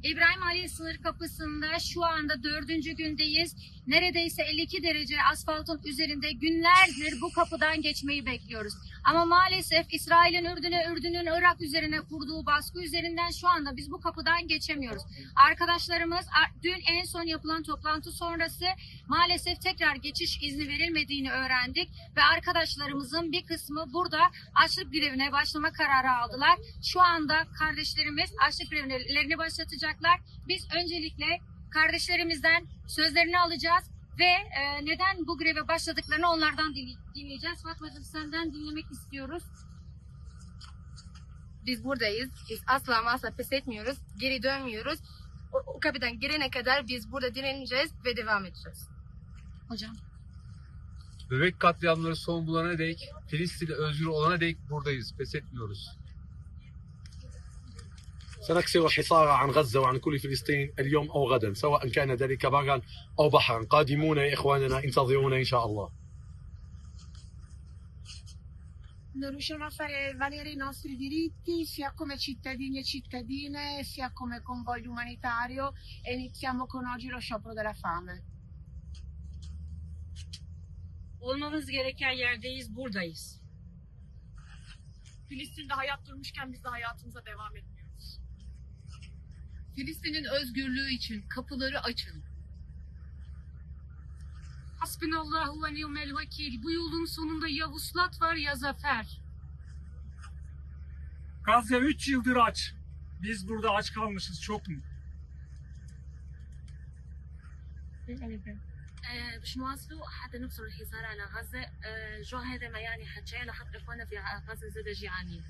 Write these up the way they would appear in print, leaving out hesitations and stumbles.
İbrahim Ali sınır kapısında şu anda 4. gündeyiz. Neredeyse 52 derece asfaltın üzerinde günlerdir bu kapıdan geçmeyi bekliyoruz. Ama maalesef İsrail'in Ürdün'ün Irak üzerine kurduğu baskı üzerinden şu anda biz bu kapıdan geçemiyoruz. Arkadaşlarımız dün en son yapılan toplantı sonrası maalesef tekrar geçiş izni verilmediğini öğrendik ve arkadaşlarımızın bir kısmı burada açlık grevine başlama kararı aldılar. Şu anda kardeşlerimiz açlık grevlerini başlatacaklar. Biz öncelikle kardeşlerimizden sözlerini alacağız ve neden bu greve başladıklarını onlardan dinleyeceğiz. Fatmacığım, senden dinlemek istiyoruz. Biz buradayız. Biz asla ama asla pes etmiyoruz. Geri dönmüyoruz. O kapıdan girene kadar biz burada direneceğiz ve devam edeceğiz. Hocam. Bebek katliamları son bulana dek, Filistin özgür olana dek buradayız. Pes etmiyoruz. سنكسر الحصار عن غزة وعن كل فلسطين اليوم أو غدا سواء كان ذلك برا أو بحرا قادمون يا إخواننا انتظرونا إن شاء الله. Non riusciamo a fare valere i nostri diritti sia come cittadini e cittadine sia come convoglio umanitario e iniziamo con oggi lo sciopero della fame. Olmamız gereken yerdeyiz, buradayız. Filistin'de hayat durmuşken biz de hayatımıza devam etmiyoruz. Filistin'in özgürlüğü için kapıları açın. Hasbinallahu ve ni'mel vekil. Bu yolun sonunda ya vuslat var ya zafer. Gazze 3 yıldır aç. Biz burada aç kalmışız çok mu? مش مواصلوا حتى نكسر الحصار على غزة جو هذا ما يعني حتى لحق إخواننا في غزة زاد جيعانين.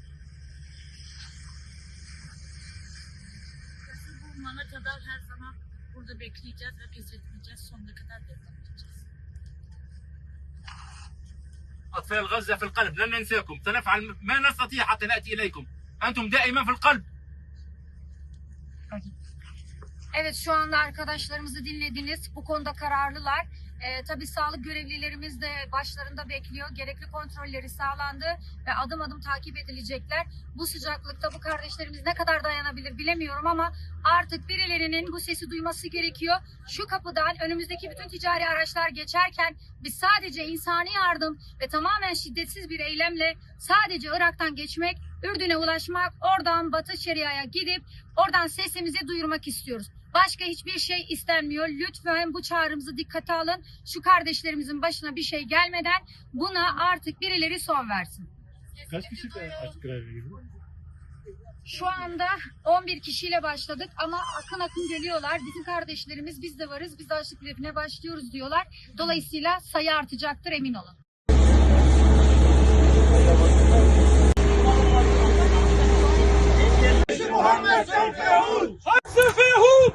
Bulunana kadar her zaman burada bekleyeceğiz ve pes etmeyeceğiz. Sonuna kadar devam edeceğiz. أطفال غزة في القلب لن ننساكم سنفعل ما نستطيع حتى نأتي إليكم أنتم دائما في القلب. Evet, şu anda arkadaşlarımızı dinlediniz. Bu konuda kararlılar. Tabii sağlık görevlilerimiz de başlarında bekliyor. Gerekli kontrolleri sağlandı ve adım adım takip edilecekler. Bu sıcaklıkta bu kardeşlerimiz ne kadar dayanabilir bilemiyorum ama artık birilerinin bu sesi duyması gerekiyor. Şu kapıdan önümüzdeki bütün ticari araçlar geçerken biz sadece insani yardım ve tamamen şiddetsiz bir eylemle sadece Irak'tan geçmek, Ürdün'e ulaşmak, oradan Batı Şeria'ya gidip oradan sesimizi duyurmak istiyoruz. Başka hiçbir şey istenmiyor. Lütfen bu çağrımızı dikkate alın. Şu kardeşlerimizin başına bir şey gelmeden buna artık birileri son versin. Kaç kişi açık greve giriyor? Şu anda 11 kişiyle başladık ama akın akın geliyorlar. Bizim kardeşlerimiz biz de varız, biz de açlık grevine başlıyoruz diyorlar. Dolayısıyla sayı artacaktır, emin olun. سيف يهود